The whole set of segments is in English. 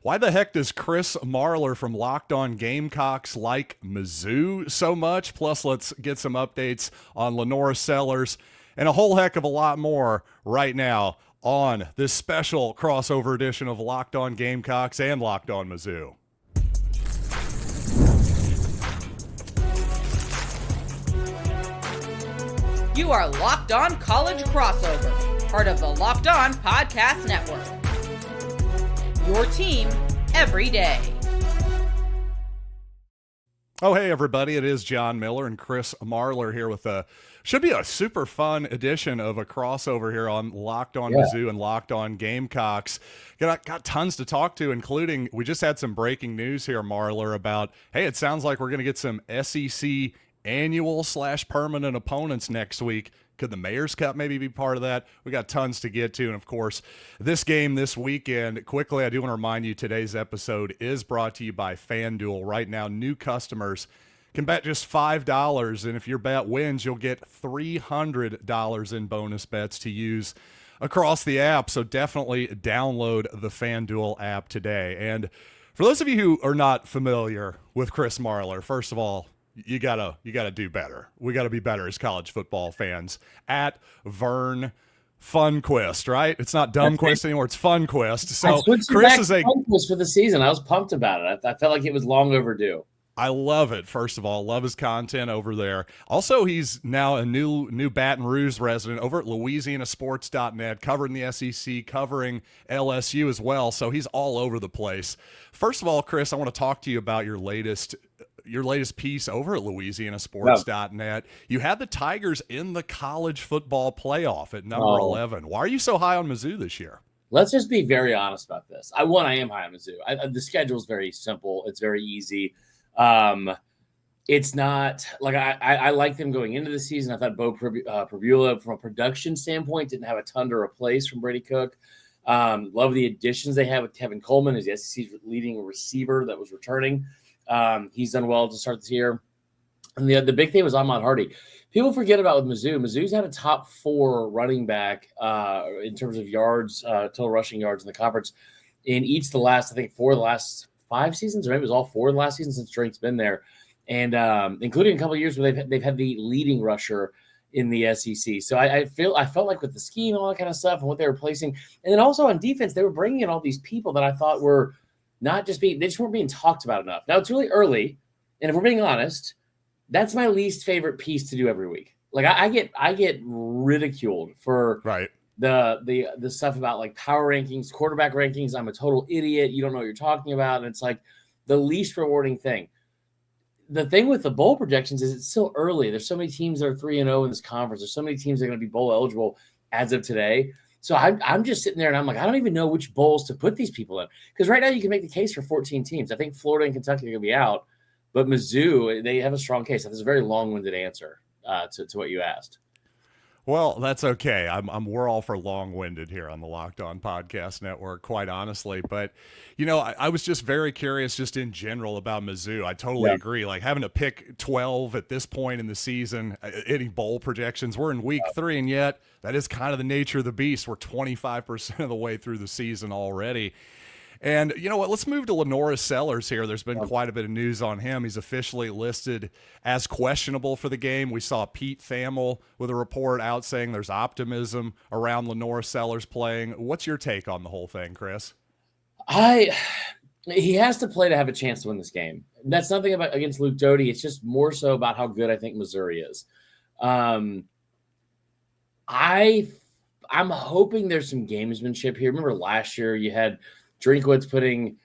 Why the heck does Chris Marler from Locked On Gamecocks like Mizzou so much? Plus, let's get some updates on LaNorris Sellers and a whole heck of a lot more right now on this special crossover edition of Locked On Gamecocks and Locked On Mizzou. You are Locked On College Crossover, part of the Locked On Podcast Network. Your team every day. Oh, hey, everybody. It is John Miller and Chris Marler here with should be a super fun edition of a crossover here on Locked On Mizzou and Locked On Gamecocks. Got tons to talk to, including we just had some breaking news here, Marler, about, hey, it sounds like we're going to get some SEC annual/permanent opponents next week. Could the Mayor's Cup maybe be part of that? We got tons to get to. And of course, this game this weekend, quickly, I do want to remind you today's episode is brought to you by FanDuel. Right now, new customers can bet just $5. And if your bet wins, you'll get $300 in bonus bets to use across the app. So definitely download the FanDuel app today. And for those of you who are not familiar with Chris Marler, first of all, you gotta do better. We gotta be better as college football fans. At Vern Funquist, right? It's not Dumbquist anymore. It's Funquist. So Chris is a Funquist for the season. I was pumped about it. I felt like it was long overdue. I love it. First of all, love his content over there. Also, he's now a new Baton Rouge resident over at LouisianaSports.net, covering the SEC, covering LSU as well. So he's all over the place. First of all, Chris, I want to talk to you about your latest piece over at LouisianaSports.net. You had the Tigers in the college football playoff at number 11. Why are you so high on Mizzou this year? Let's just be very honest about this. I am high on Mizzou. The schedule is very simple. It's very easy. It's not like I like them going into the season. I thought Bo Pribula, from a production standpoint, didn't have a ton to replace from Brady Cook. Love the additions they have with Kevin Coleman as the SEC's leading receiver that was returning. He's done well to start this year. And the big thing was Ahmad Hardy. People forget about with Mizzou. Mizzou's had a top 4 running back in terms of yards, total rushing yards in the conference in each of the last, I think, 4 of the last 5 seasons, or maybe it was all 4 of the last season since Drake's been there. And including a couple of years where they've had the leading rusher in the SEC. So I felt like with the scheme, all that kind of stuff, and what they were placing, and then also on defense, they were bringing in all these people that I thought were not just they just weren't being talked about enough. Now it's really early, and if we're being honest, that's my least favorite piece to do every week. Like I get ridiculed for the stuff about like power rankings, quarterback rankings. I'm a total idiot. You don't know what you're talking about, and it's like the least rewarding thing. The thing with the bowl projections is it's still early. There's so many teams that are 3-0 in this conference. There's so many teams that are going to be bowl eligible as of today. So I'm just sitting there and I'm like, I don't even know which bowls to put these people in. Because right now you can make the case for 14 teams. I think Florida and Kentucky are going to be out. But Mizzou, they have a strong case. That's a very long-winded answer to what you asked. Well, that's okay. We're all for long-winded here on the Locked On Podcast Network, quite honestly. But, I was just very curious just in general about Mizzou. I totally agree. Like having to pick 12 at this point in the season, any bowl projections. We're in week 3, and yet that is kind of the nature of the beast. We're 25% of the way through the season already. And you know what? Let's move to LaNorris Sellers here. There's been quite a bit of news on him. He's officially listed as questionable for the game. We saw Pete Thamel with a report out saying there's optimism around LaNorris Sellers playing. What's your take on the whole thing, Chris? He has to play to have a chance to win this game. That's nothing about against Luke Doty. It's just more so about how good I think Missouri is. I'm hoping there's some gamesmanship here. Remember last year you had Drinkwitz putting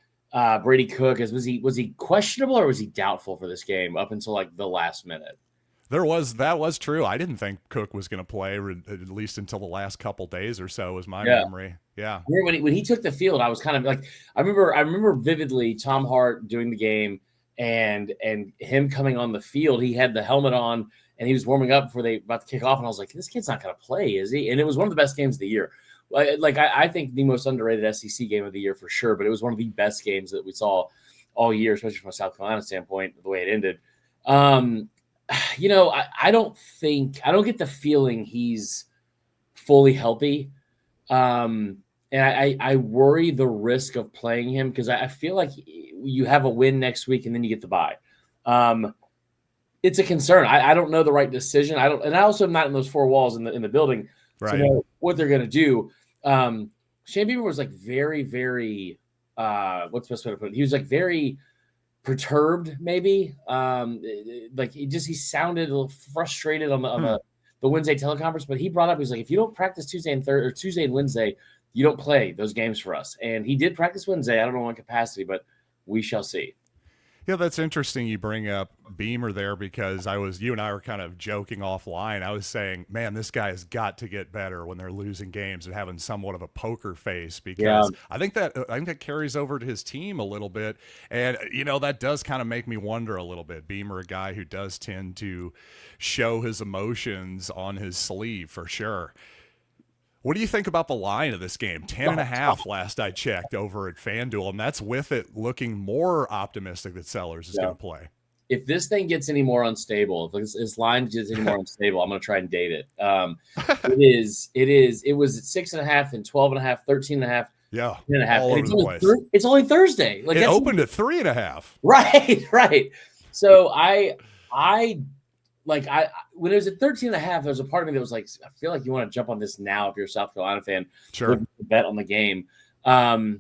Brady Cook as was he questionable or was he doubtful for this game up until like the last minute? That was true. I didn't think Cook was going to play at least until the last couple days or so was my memory. Yeah. When he took the field, I was kind of like, I remember vividly Tom Hart doing the game and him coming on the field. He had the helmet on and he was warming up before they about to kick off. And I was like, this kid's not going to play, is he? And it was one of the best games of the year. Like I think the most underrated SEC game of the year for sure, but it was one of the best games that we saw all year, especially from a South Carolina standpoint, the way it ended. I don't get the feeling he's fully healthy. And And I worry the risk of playing him because I feel like you have a win next week and then you get the bye. It's a concern. I don't know the right decision. I also am not in those four walls in the building to know what they're going to do. Shane Beamer was like very, very what's the best way to put it? He was like very perturbed, maybe. Like he sounded a little frustrated on the Wednesday teleconference. But he brought up, he's like, if you don't practice Tuesday and Wednesday, you don't play those games for us. And he did practice Wednesday. I don't know what capacity, but we shall see. Yeah, that's interesting you bring up Beamer there because you and I were kind of joking offline. I was saying, man, this guy has got to get better when they're losing games and having somewhat of a poker face because I think that carries over to his team a little bit. And, that does kind of make me wonder a little bit. Beamer, a guy who does tend to show his emotions on his sleeve for sure. What do you think about the line of this game? 10.5 last I checked over at FanDuel, and that's with it looking more optimistic that Sellers is going to play. If this thing gets any more unstable, if this line gets any more unstable, I'm going to try and date it. It was at 6.5 and 12.5, 13.5. Yeah, 10.5. all over the place. It's only Thursday. Like it opened at 3.5. Right. So when it was at 13.5, there was a part of me that was like, I feel like you want to jump on this now if you're a South Carolina fan. Sure. Bet on the game. I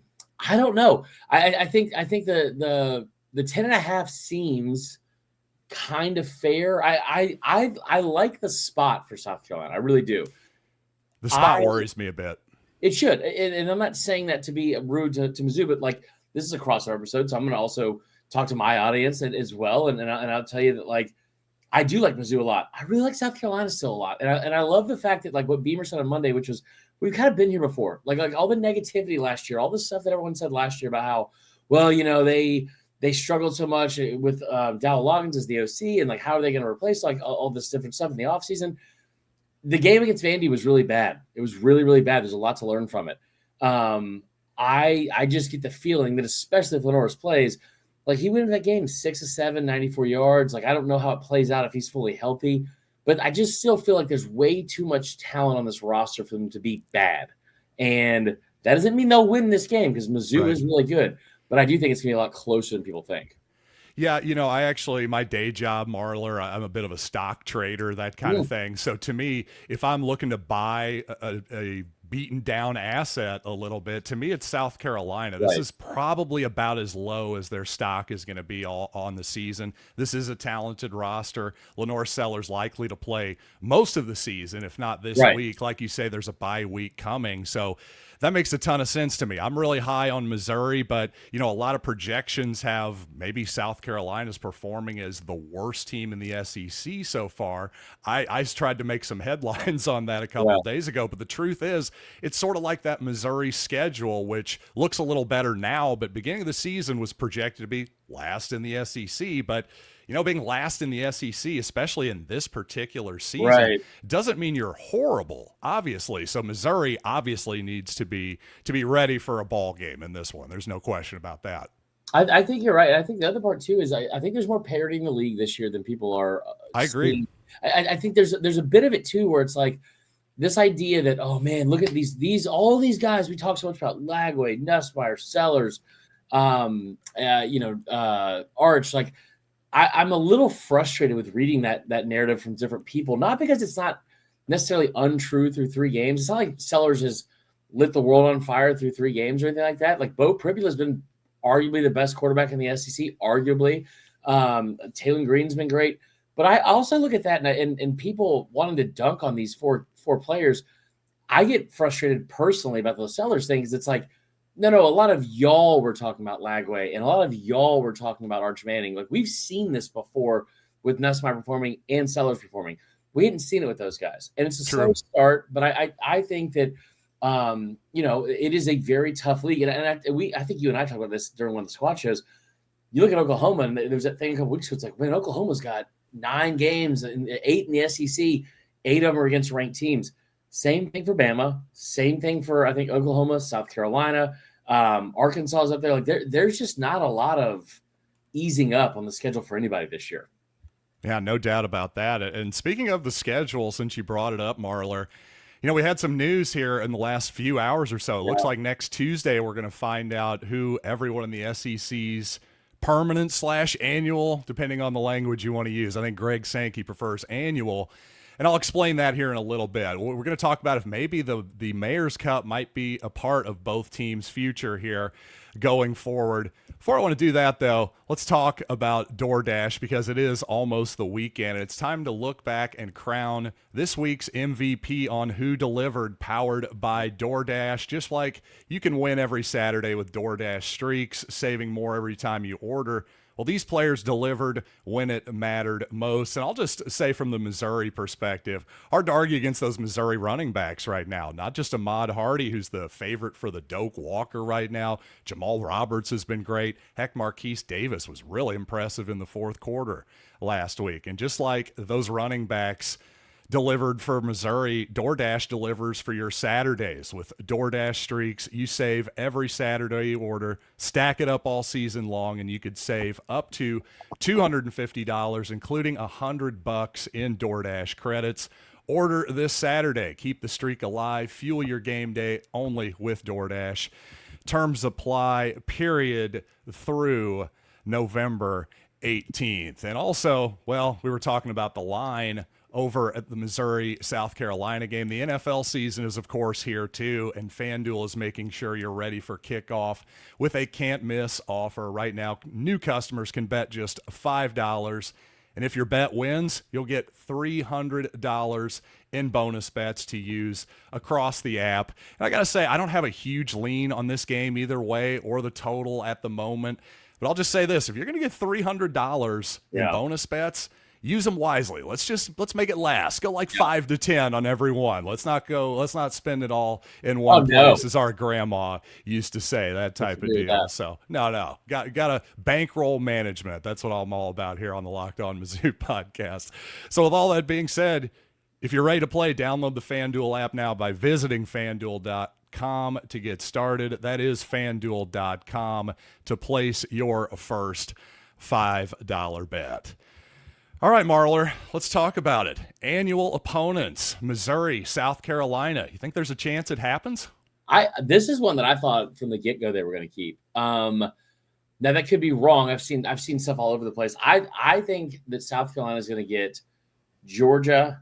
don't know. I think the 10.5 seems kind of fair. I like the spot for South Carolina. I really do. The spot worries me a bit. It should. And I'm not saying that to be rude to Mizzou, but like this is a crossover episode, so I'm going to also talk to my audience as well. And I'll tell you that like, I do like Mizzou a lot. I really like South Carolina still a lot. And I love the fact that like what Beamer said on Monday, which was we've kind of been here before. Like all the negativity last year, all the stuff that everyone said last year about how, well, they struggled so much with Dow Loggins as the OC and like how are they going to replace like all this different stuff in the offseason. The game against Vandy was really bad. It was really, really bad. There's a lot to learn from it. I just get the feeling that especially if LaNorris plays, like he went into that game 6 of 7, 94 yards. Like I don't know how it plays out if he's fully healthy, but I just still feel like there's way too much talent on this roster for them to be bad. And that doesn't mean they'll win this game because Mizzou is really good, but I do think it's going to be a lot closer than people think. Yeah, my day job, Marler, I'm a bit of a stock trader, that kind of thing. So to me, if I'm looking to buy a beaten down asset a little bit, to me, it's South Carolina. This is probably about as low as their stock is going to be all on the season. This is a talented roster. LaNorris Sellers likely to play most of the season, if not this week. Like you say, there's a bye week coming. So that makes a ton of sense to me. I'm really high on Missouri, but, a lot of projections have maybe South Carolina's performing as the worst team in the SEC so far. I tried to make some headlines on that a couple of days ago, but the truth is it's sort of like that Missouri schedule, which looks a little better now, but beginning of the season was projected to be last in the SEC. But being last in the SEC, especially in this particular season, doesn't mean you're horrible, obviously. So Missouri obviously needs to be ready for a ball game in this one. There's no question about that. I think you're right. I think the other part too is I think there's more parity in the league this year than people are. I agree. I think there's a bit of it too where it's like this idea that, oh man, look at all these guys we talk so much about: Lagway, Nussmeier, Sellers, Arch, like. I'm a little frustrated with reading that narrative from different people, not because it's not necessarily untrue through 3 games. It's not like Sellers has lit the world on fire through 3 games or anything like that. Like Bo Pribula has been arguably the best quarterback in the SEC, arguably. Taylor Green's been great. But I also look at that and people wanting to dunk on these four players. I get frustrated personally about the Sellers thing because it's like, no, a lot of y'all were talking about Lagway and a lot of y'all were talking about Arch Manning. Like we've seen this before with Nussmeier performing and Sellers performing. We hadn't seen it with those guys. And it's a slow start, but I think that, it is a very tough league. And I think you and I talked about this during one of the squad shows. You look at Oklahoma and there was that thing a couple weeks ago. It's like, man, Oklahoma's got 9 games and 8 in the SEC. 8 of them are against ranked teams. Same thing for Bama. Same thing for, I think, Oklahoma, South Carolina, Arkansas is up there. Like there's just not a lot of easing up on the schedule for anybody this year. Yeah, no doubt about that. And speaking of the schedule, since you brought it up, Marler, We had some news here in the last few hours or so. It looks like next Tuesday we're going to find out who everyone in the SEC's permanent/annual, depending on the language you want to use. I think Greg Sankey prefers annual, and I'll explain that here in a little bit. We're going to talk about if maybe the Mayor's Cup might be a part of both teams' future here going forward. Before I want to do that, though, let's talk about DoorDash, because it is almost the weekend. It's time to look back and crown this week's MVP on Who Delivered, powered by DoorDash. Just like you can win every Saturday with DoorDash streaks, saving more every time you order. Well, these players delivered when it mattered most. And I'll just say from the Missouri perspective, hard to argue against those Missouri running backs right now. Not just Ahmad Hardy, who's the favorite for the Doak Walker right now. Jamal Roberts has been great. Heck, Marquise Davis was really impressive in the fourth quarter last week. And just like those running backs delivered for Missouri, DoorDash delivers for your Saturdays. With DoorDash streaks, you save every Saturday you order, stack it up all season long, and you could save up to $250, including $100 in DoorDash credits. Order this Saturday. Keep the streak alive. Fuel your game day only with DoorDash. Terms apply, period, through November 18th. And also, well, we were talking about the line over at the Missouri-South Carolina game. The NFL season is, of course, here too, and FanDuel is making sure you're ready for kickoff with a can't-miss offer. Right now, new customers can bet just $5, and if your bet wins, you'll get $300 in bonus bets to use across the app. And I got to say, I don't have a huge lean on this game either way or the total at the moment, but I'll just say this. If you're going to get $300 in bonus bets, use them wisely. Let's make it last. Go like 5 to 10 on every one. Let's not spend it all in one place, as our grandma used to say, that type of deal. That. So no. Got a bankroll management. That's what I'm all about here on the Locked On Mizzou podcast. So with all that being said, if you're ready to play, download the FanDuel app now by visiting FanDuel.com to get started. That is FanDuel.com to place your first $5 bet. All right, Marler, let's talk about it. Annual opponents, Missouri, South Carolina. You think there's a chance it happens? This is one that I thought from the get-go they were going to keep. Now, that could be wrong. I've seen stuff all over the place. I think that South Carolina is going to get Georgia.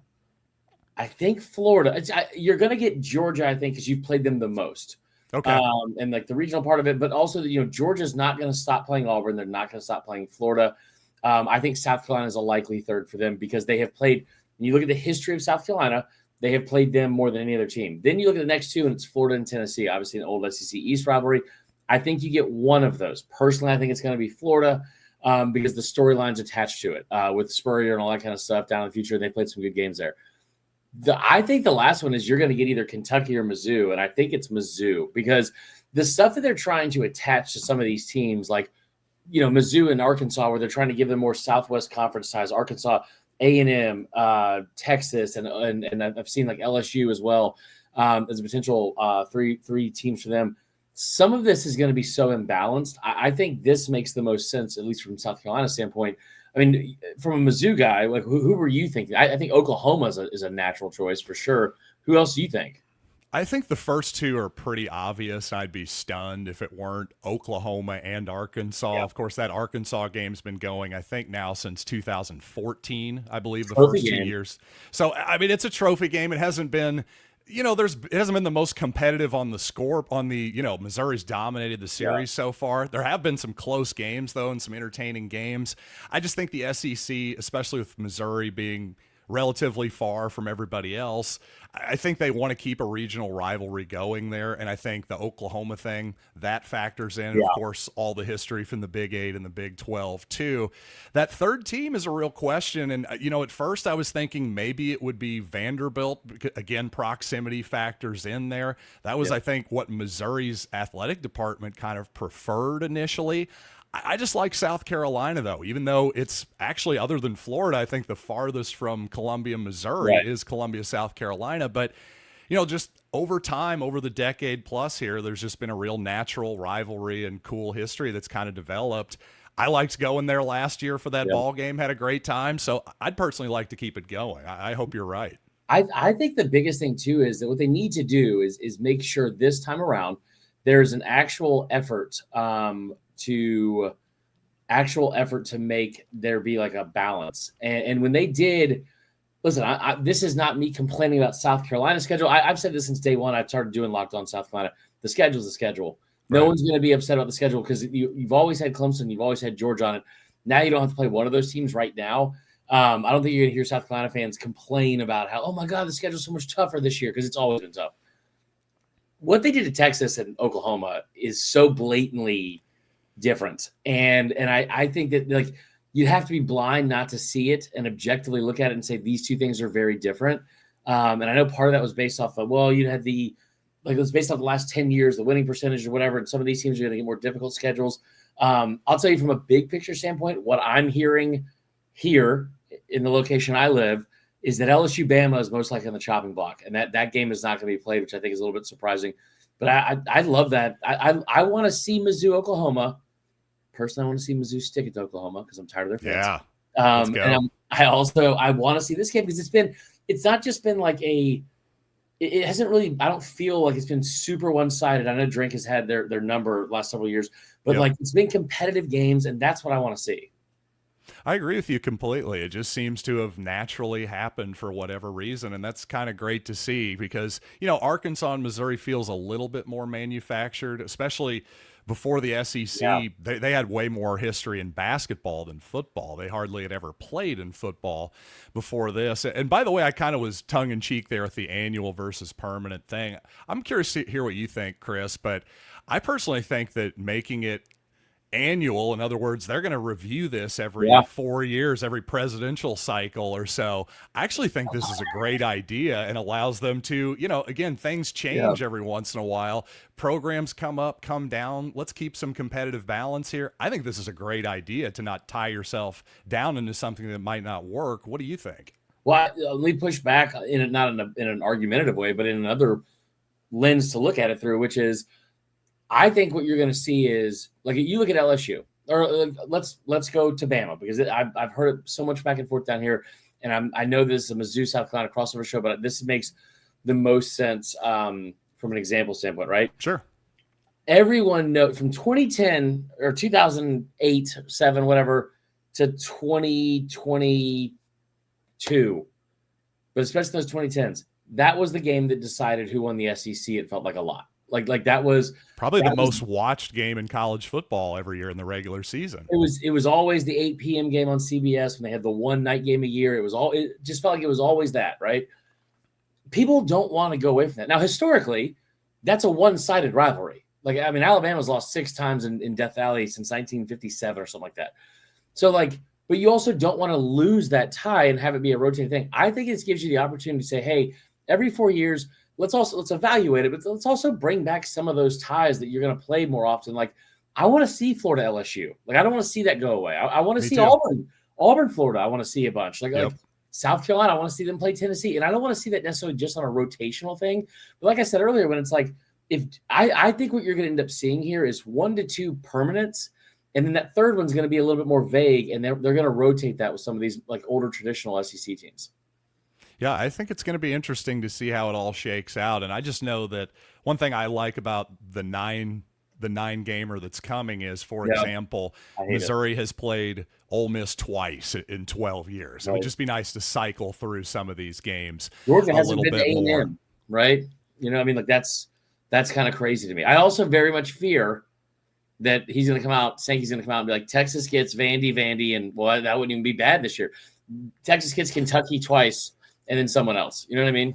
I think Florida. You're going to get Georgia, I think, because you've played them the most. Okay. And like the regional part of it, but also, Georgia's not going to stop playing Auburn. They're not going to stop playing Florida. I think South Carolina is a likely third for them because they have played. When you look at the history of South Carolina, they have played them more than any other team. Then you look at the next two, and it's Florida and Tennessee, obviously an old SEC East rivalry. I think you get one of those. Personally, I think it's going to be Florida because the storyline's attached to it with Spurrier and all that kind of stuff down in the future. They played some good games there. I think the last one is you're going to get either Kentucky or Mizzou, and I think it's Mizzou because the stuff that they're trying to attach to some of these teams, like Mizzou and Arkansas, where they're trying to give them more Southwest Conference ties. Arkansas, A&M, Texas, and I've seen like LSU as well as a potential three teams for them. Some of this is going to be so imbalanced. I think this makes the most sense, at least from South Carolina's standpoint. I mean, from a Mizzou guy, like who were you thinking? I think Oklahoma is a natural choice for sure. Who else do you think? I think the first two are pretty obvious. I'd be stunned if it weren't Oklahoma and Arkansas. Yeah. Of course, that Arkansas game's been going, I think, now since 2014, I believe, the first 2 years. So, I mean, it's a trophy game. It hasn't been, it hasn't been the most competitive on the score. Missouri's dominated the series so far. There have been some close games, though, and some entertaining games. I just think the SEC, especially with Missouri being relatively far from everybody else, I think they want to keep a regional rivalry going there, and I think the Oklahoma thing, that factors in. Of course, all the history from the Big 8 and the Big 12, too. That third team is a real question, and, at first I was thinking maybe it would be Vanderbilt. Again, proximity factors in there. That was, I think, what Missouri's athletic department kind of preferred initially. I just like South Carolina, though, even though it's actually, other than Florida, I think the farthest from Columbia, Missouri is Columbia, South Carolina. But, just over time, over the decade plus here, there's just been a real natural rivalry and cool history that's kind of developed. I liked going there last year for that ball game, had a great time. So I'd personally like to keep it going. I hope you're right. I think the biggest thing too is that what they need to do is make sure this time around there's an actual effort to make there be like a balance. And when they did, listen, this is not me complaining about South Carolina's schedule. I've said this since day one. I started doing Locked On South Carolina. The schedule's the schedule. No Right. one's going to be upset about the schedule because you've always had Clemson, you've always had Georgia on it. Now you don't have to play one of those teams right now. I don't think you're going to hear South Carolina fans complain about how, oh my God, the schedule's so much tougher this year, because it's always been tough. What they did to Texas and Oklahoma is so blatantly different. And I think that, like, you have to be blind not to see it and objectively look at it and say these two things are very different. And I know part of that was based off of, well, you had it was based off the last 10 years, the winning percentage or whatever. And some of these teams are going to get more difficult schedules. I'll tell you from a big picture standpoint, what I'm hearing here in the location I live is that LSU Bama is most likely on the chopping block. And that game is not going to be played, which I think is a little bit surprising. But I love that. I want to see Mizzou, Oklahoma. Personally, I want to see Mizzou stick it to Oklahoma because I'm tired of their fans. Yeah. Let's go. And I want to see this game because it's not just been like it hasn't really, I don't feel like it's been super one-sided. I know Drink has had their number last several years, but like it's been competitive games, and that's what I want to see. I agree with you completely. It just seems to have naturally happened for whatever reason, and that's kind of great to see because, Arkansas and Missouri feels a little bit more manufactured, especially before the SEC. Yeah. They had way more history in basketball than football. They hardly had ever played in football before this. And by the way, I kind of was tongue-in-cheek there with the annual versus permanent thing. I'm curious to hear what you think, Chris, but I personally think that making it annual, in other words, they're going to review this every 4 years, every presidential cycle or so. I actually think this is a great idea and allows them to, again, things change every once in a while. Programs come up, come down. Let's keep some competitive balance here. I think this is a great idea to not tie yourself down into something that might not work. What do you think? Well, let me push back not in an argumentative way, but in another lens to look at it through, which is, I think what you're going to see is, like, you look at LSU, or let's go to Bama, because I've heard it so much back and forth down here, and I know this is a Mizzou South Carolina crossover show, but this makes the most sense from an example standpoint, right? Sure. Everyone knows from 2010 or 2008, 7, whatever, to 2022, but especially those 2010s, that was the game that decided who won the SEC. It felt like a lot. Like that was probably the most watched game in college football every year in the regular season. It was always the 8 p.m. game on CBS when they had the one night game a year. It just felt like it was always that, right? People don't want to go away from that. Now, historically, that's a one-sided rivalry. Like, I mean, Alabama's lost 6 times in Death Valley since 1957 or something like that. So, but you also don't want to lose that tie and have it be a rotating thing. I think it gives you the opportunity to say, hey, every 4 years, let's evaluate it, but let's also bring back some of those ties that you're going to play more often. Like, I want to see Florida LSU. Like, I don't want to see that go away. I want to see Auburn, Florida. I want to see a bunch. Like South Carolina, I want to see them play Tennessee. And I don't want to see that necessarily just on a rotational thing. But like I said earlier, when it's like, I think what you're going to end up seeing here is 1 to 2 permanents. And then that third one's going to be a little bit more vague. And they're going to rotate that with some of these like older traditional SEC teams. Yeah, I think it's going to be interesting to see how it all shakes out. And I just know that one thing I like about the nine gamer that's coming is, for example, Missouri has played Ole Miss twice in 12 years. Right. It would just be nice to cycle through some of these games Georgia hasn't been A&M, right? Like that's kind of crazy to me. I also very much fear that he's going to come out, Sankey's going to come out and be like, Texas gets Vandy, and well, that wouldn't even be bad this year. Texas gets Kentucky twice, and then someone else. You know what I mean?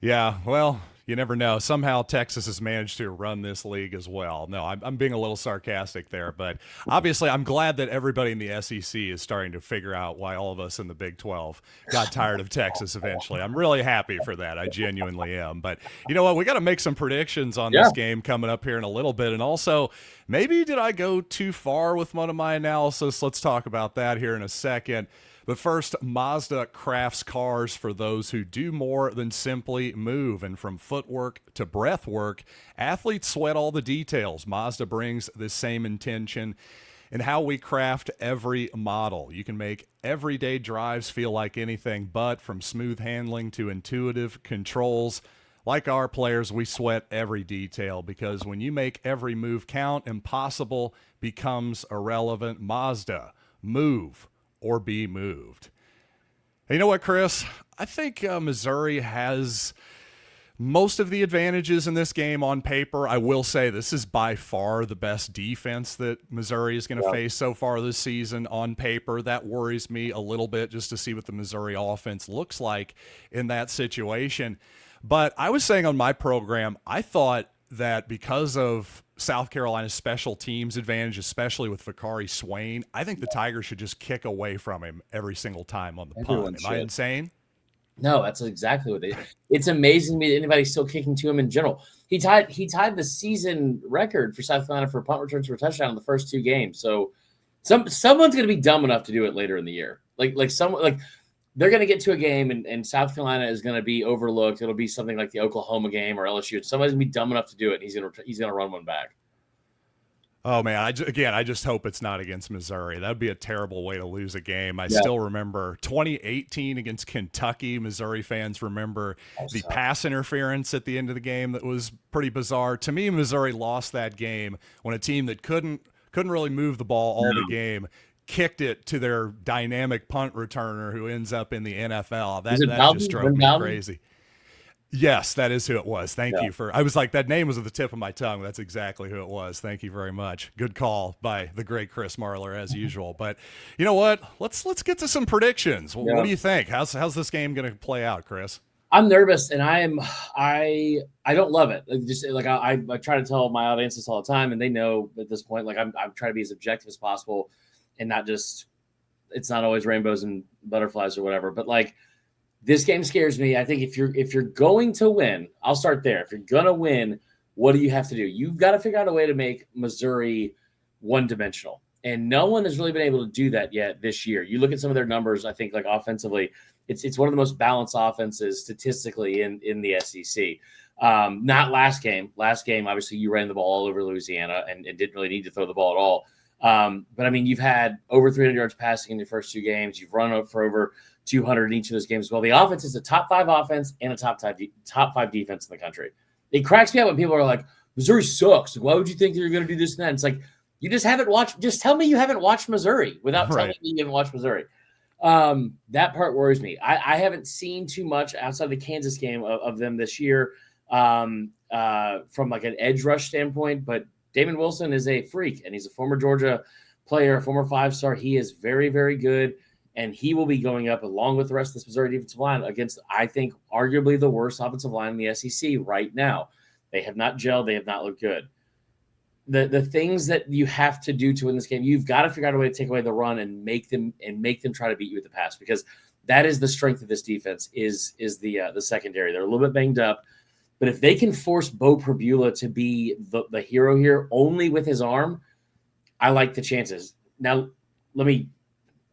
Yeah, well, you never know. Somehow Texas has managed to run this league as well. No, I'm being a little sarcastic there, but obviously I'm glad that everybody in the SEC is starting to figure out why all of us in the Big 12 got tired of Texas eventually. I'm really happy for that. I genuinely am. But you know what? We got to make some predictions on this game coming up here in a little bit. And also, maybe did I go too far with one of my analysis? Let's talk about that here in a second. But first, Mazda crafts cars for those who do more than simply move. And from footwork to breath work, athletes sweat all the details. Mazda brings the same intention in how we craft every model. You can make everyday drives feel like anything but, from smooth handling to intuitive controls. Like our players, we sweat every detail, because when you make every move count, impossible becomes irrelevant. Mazda, move or be moved. Hey, you know what, Chris? I think Missouri has most of the advantages in this game on paper. I will say this is by far the best defense that Missouri is going to face so far this season on paper. That worries me a little bit, just to see what the Missouri offense looks like in that situation. But I was saying on my program, I thought that because of South Carolina's special teams advantage, especially with Vakari Swain, I think the Tigers should just kick away from him every single time on the punt. Am I insane? No, that's exactly what it's amazing to me that anybody's still kicking to him in general. He tied the season record for South Carolina for punt returns for a touchdown in the first 2 games. So someone's going to be dumb enough to do it later in the year. Like they're going to get to a game and South Carolina is going to be overlooked. It'll be something like the Oklahoma game or LSU. Somebody's going to be dumb enough to do it. He's going to run one back. Oh, man, I just hope it's not against Missouri. That would be a terrible way to lose a game. I still remember 2018 against Kentucky. Missouri fans remember the pass interference at the end of the game that was pretty bizarre. To me, Missouri lost that game when a team that couldn't really move the ball all the game kicked it to their dynamic punt returner who ends up in the NFL. That just drove me crazy. Yes, that is who it was. Thank you I was like, that name was at the tip of my tongue. That's exactly who it was. Thank you very much. Good call by the great Chris Marler, as usual. But you know what? Let's get to some predictions. What do you think? How's this game going to play out, Chris? I'm nervous, and I don't love it. I try to tell my audience this all the time, and they know at this point. Like I'm trying to be as objective as possible, and not just. It's not always rainbows and butterflies or whatever, but like. This game scares me. I think if you're going to win, I'll start there. If you're going to win, what do you have to do? You've got to figure out a way to make Missouri one-dimensional. And no one has really been able to do that yet this year. You look at some of their numbers, I think, like offensively, it's one of the most balanced offenses statistically in the SEC. Not last game. Last game, obviously, you ran the ball all over Louisiana and didn't really need to throw the ball at all. But, I mean, you've had over 300 yards passing in your first 2 games. You've run up for over 200 in each of those games as well. The offense is a top 5 offense and a top 5 defense in the country. It cracks me up when people are like, Missouri sucks. Why would you think you're going to do this and that? It's like, you just haven't watched. Just tell me you haven't watched Missouri without telling me you haven't watched Missouri. That part worries me. I haven't seen too much outside the Kansas game of them this year from like an edge rush standpoint, but Damon Wilson is a freak, and he's a former Georgia player, a former 5-star. He is very, very good. And he will be going up along with the rest of this Missouri defensive line against, I think, arguably the worst offensive line in the SEC right now. They have not gelled. They have not looked good. The things that you have to do to win this game, you've got to figure out a way to take away the run and make them try to beat you with the pass, because that is the strength of this defense is the secondary. They're a little bit banged up, but if they can force Bo Prabula to be the hero here only with his arm, I like the chances. Now, let me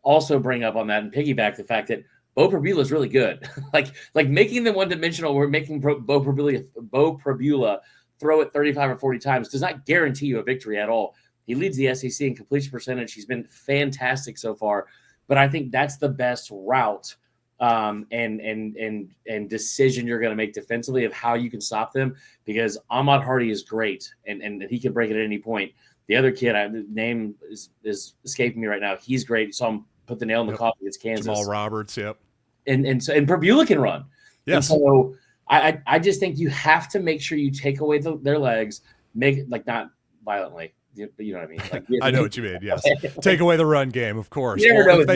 also bring up on that and piggyback the fact that Bo Prabula is really good. like making them one-dimensional, we're making Bo Prabula throw it 35 or 40 times does not guarantee you a victory at all. He leads the SEC in completion percentage. He's been fantastic so far, but I think that's the best route and decision you're going to make defensively of how you can stop them, because Ahmad Hardy is great and he can break it at any point. The other kid, the name is escaping me right now. He's great. So I'm put the nail in the coffin against Kansas. Jamal Roberts, yep. And Prabula can run. Yes. And so I just think you have to make sure you take away their legs, make it like not violently, but you know what I mean. Like, I know what you mean. Yes, take away the run game, of course. Well, if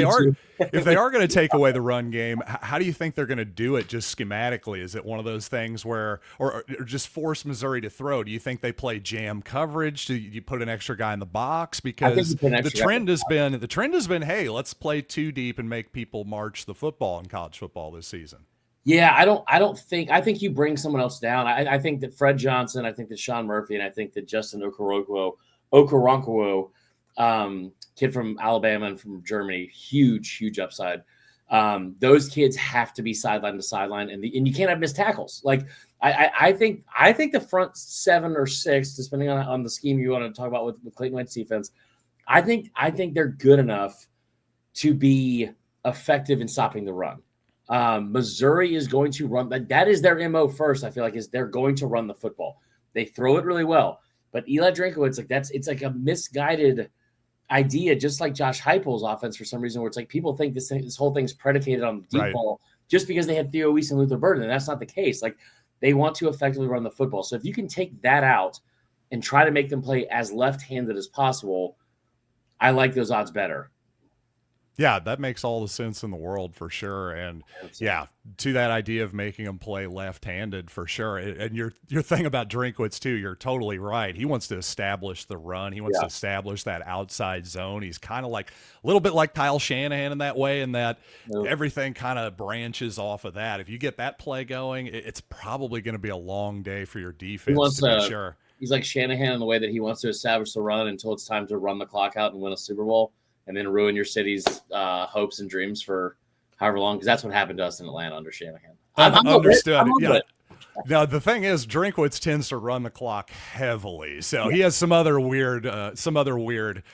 they are going to take away the run game, how do you think they're going to do it? Just schematically, is it one of those things where, or just force Missouri to throw? Do you think they play jam coverage? Do you put an extra guy in the box? Because the trend has been, hey, let's play 2 deep and make people march the football in college football this season. Yeah, I think you bring someone else down. I think that Fred Johnson, I think that Sean Murphy, and I think that Justin Okoronkwo, kid from Alabama and from Germany, huge upside. Those kids have to be sideline to sideline, and you can't have missed tackles. Like I think the front 7 or 6, depending on the scheme you want to talk about with Clayton White's defense, I think they're good enough to be effective in stopping the run. Missouri is going to run. That is their MO first, I feel like, is they're going to run the football. They throw it really well. But Eli Drinkowitz, it's like a misguided idea, just like Josh Heupel's offense for some reason, where it's like people think this whole thing's predicated on the deep ball just because they had Theo Weiss and Luther Burden, and that's not the case. Like, they want to effectively run the football. So if you can take that out and try to make them play as left-handed as possible, I like those odds better. Yeah, that makes all the sense in the world for sure. And yeah, to that idea of making them play left-handed for sure. And your thing about Drinkwitz too, you're totally right. He wants to establish the run. He wants to establish that outside zone. He's kind of like a little bit like Kyle Shanahan in that way, in that everything kind of branches off of that. If you get that play going, it's probably going to be a long day for your defense, to be sure. He's like Shanahan in the way that he wants to establish the run until it's time to run the clock out and win a Super Bowl, and then ruin your city's hopes and dreams for however long, because that's what happened to us in Atlanta under Shanahan. I'm understood. Yeah. Now, the thing is, Drinkwitz tends to run the clock heavily, so he has some other weird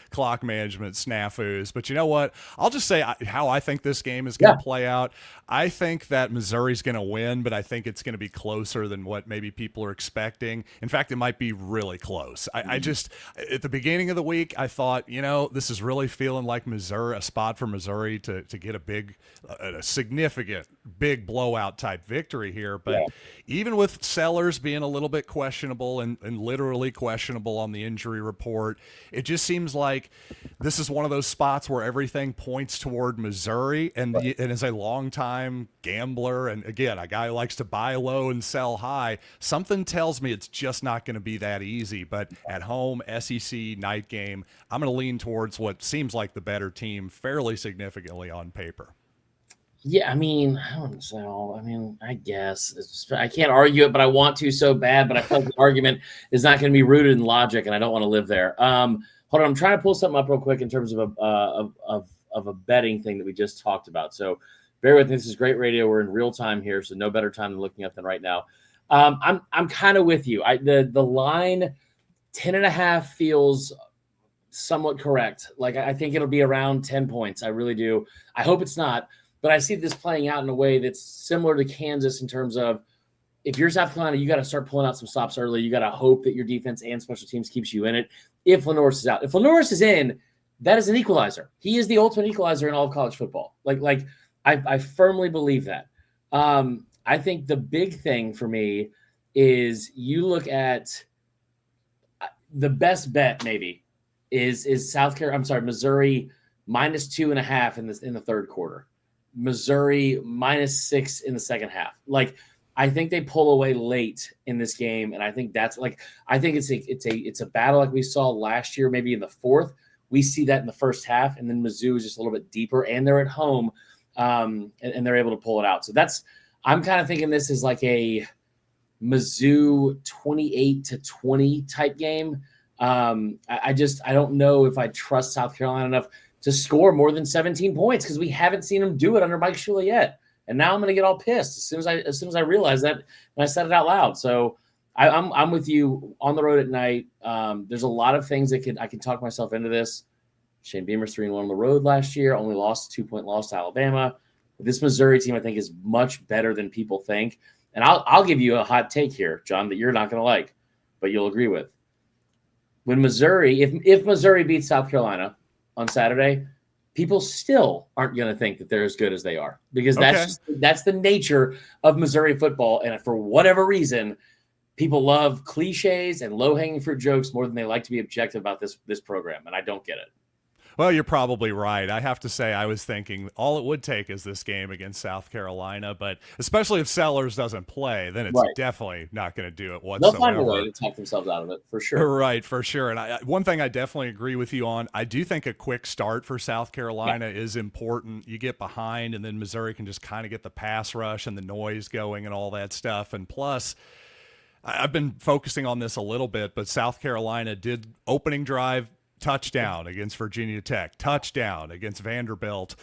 clock management snafus. But you know what? I'll just say how I think this game is going to play out. I think that Missouri's going to win, but I think it's going to be closer than what maybe people are expecting. In fact, it might be really close. I just, at the beginning of the week, I thought, this is really feeling like Missouri, a spot for Missouri to get a significant, big blowout type victory here. But even with Sellers being a little bit questionable and literally questionable on the injury report, it just seems like this is one of those spots where everything points toward Missouri. And as a longtime gambler, and again, a guy who likes to buy low and sell high, something tells me it's just not going to be that easy. But at home, SEC night game, I'm going to lean towards what seems like the better team fairly significantly on paper. Yeah, I mean, I guess I can't argue it, but I want to so bad. But I feel like the argument is not going to be rooted in logic, and I don't want to live there. Hold on, I'm trying to pull something up real quick in terms of a betting thing that we just talked about. So bear with me. This is great radio. We're in real time here, so no better time than looking up than right now. I'm kind of with you. The line 10.5 feels somewhat correct. Like, I think it'll be around 10 points. I really do. I hope it's not. But I see this playing out in a way that's similar to Kansas in terms of, if you're South Carolina, you got to start pulling out some stops early. You got to hope that your defense and special teams keeps you in it. If LaNorris is out, if LaNorris is in, that is an equalizer. He is the ultimate equalizer in all of college football. I firmly believe that. I think the big thing for me is you look at the best bet maybe is Missouri -2.5 in the third quarter. Missouri -6 in the second half. I think they pull away late in this game, and I think it's a battle like we saw last year, maybe in the fourth. We see that in the first half, and then Mizzou is just a little bit deeper, and they're at home, and they're able to pull it out. So I'm kind of thinking this is like a Mizzou 28-20 type game. I don't know if I trust South Carolina enough to score more than 17 points, because we haven't seen him do it under Mike Shula yet. And now I'm going to get all pissed as soon as I realize that, and I said it out loud. So I'm with you on the road at night. There's a lot of things that I can talk myself into this. Shane Beamer's 3-1 on the road last year, only lost 2-point loss to Alabama. This Missouri team, I think, is much better than people think. And I'll give you a hot take here, John, that you're not going to like, but you'll agree with. When Missouri, if Missouri beats South Carolina on Saturday, people still aren't going to think that they're as good as they are, because that's the nature of Missouri football. And for whatever reason, people love cliches and low-hanging fruit jokes more than they like to be objective about this program, and I don't get it. Well, you're probably right. I have to say, I was thinking all it would take is this game against South Carolina, but especially if Sellers doesn't play, then it's definitely not going to do it whatsoever. They'll find a way to talk themselves out of it, for sure. Right, for sure. And one thing I definitely agree with you on, I do think a quick start for South Carolina is important. You get behind, and then Missouri can just kind of get the pass rush and the noise going and all that stuff. And plus, I've been focusing on this a little bit, but South Carolina did opening drive, touchdown against Virginia Tech, touchdown against Vanderbilt.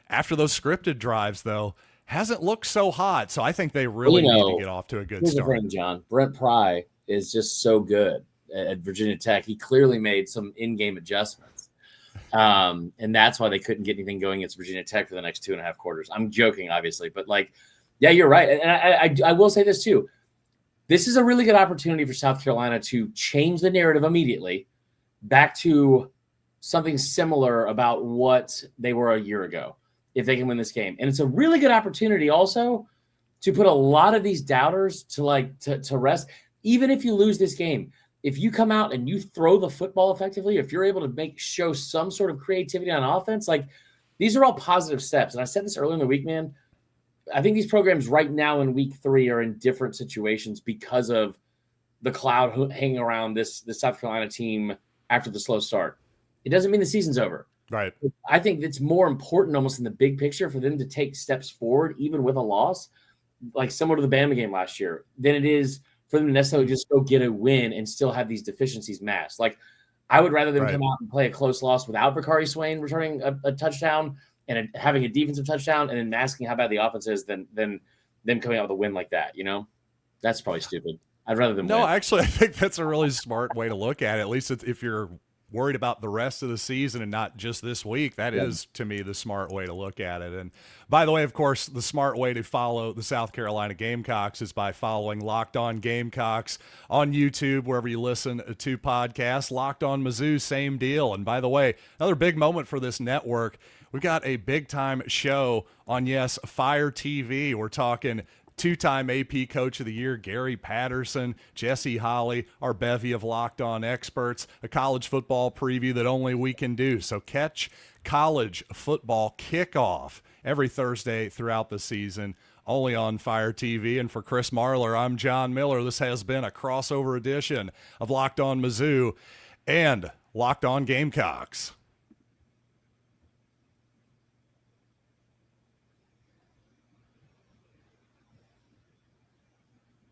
After those scripted drives, though, hasn't looked so hot. So I think they really need to get off to a good start. Here's the thing, John. Brent Pry is just so good at Virginia Tech. He clearly made some in-game adjustments. And that's why they couldn't get anything going against Virginia Tech for the next 2.5 quarters. I'm joking, obviously, but like, yeah, you're right. And I will say this too. This is a really good opportunity for South Carolina to change the narrative immediately back to something similar about what they were a year ago if they can win this game. And it's a really good opportunity also to put a lot of these doubters to rest. Even if you lose this game, if you come out and you throw the football effectively, if you're able to show some sort of creativity on offense, like these are all positive steps. And I said this earlier in the week, man, I think these programs right now in week 3 are in different situations because of the cloud hanging around this South Carolina team after the slow start. It doesn't mean the season's over. Right. I think it's more important almost in the big picture for them to take steps forward, even with a loss, like similar to the Bama game last year, than it is for them to necessarily just go get a win and still have these deficiencies masked. Like, I would rather them come out and play a close loss without Bakari Swain returning a touchdown and having a defensive touchdown and then masking how bad the offense is than them coming out with a win like that, you know? That's probably stupid. I'd rather them win. Actually, I think that's a really smart way to look at it. At least if you're worried about the rest of the season and not just this week, that is, to me, the smart way to look at it. And by the way, of course, the smart way to follow the South Carolina Gamecocks is by following Locked On Gamecocks on YouTube, wherever you listen to podcasts. Locked On Mizzou, same deal. And by the way, another big moment for this network. We've got a big-time show on, yes, Fire TV. We're talking two-time AP Coach of the Year, Gary Patterson, Jesse Holly, our bevy of Locked On experts, a college football preview that only we can do. So catch college football kickoff every Thursday throughout the season, only on Fire TV. And for Chris Marler, I'm John Miller. This has been a crossover edition of Locked On Mizzou and Locked On Gamecocks.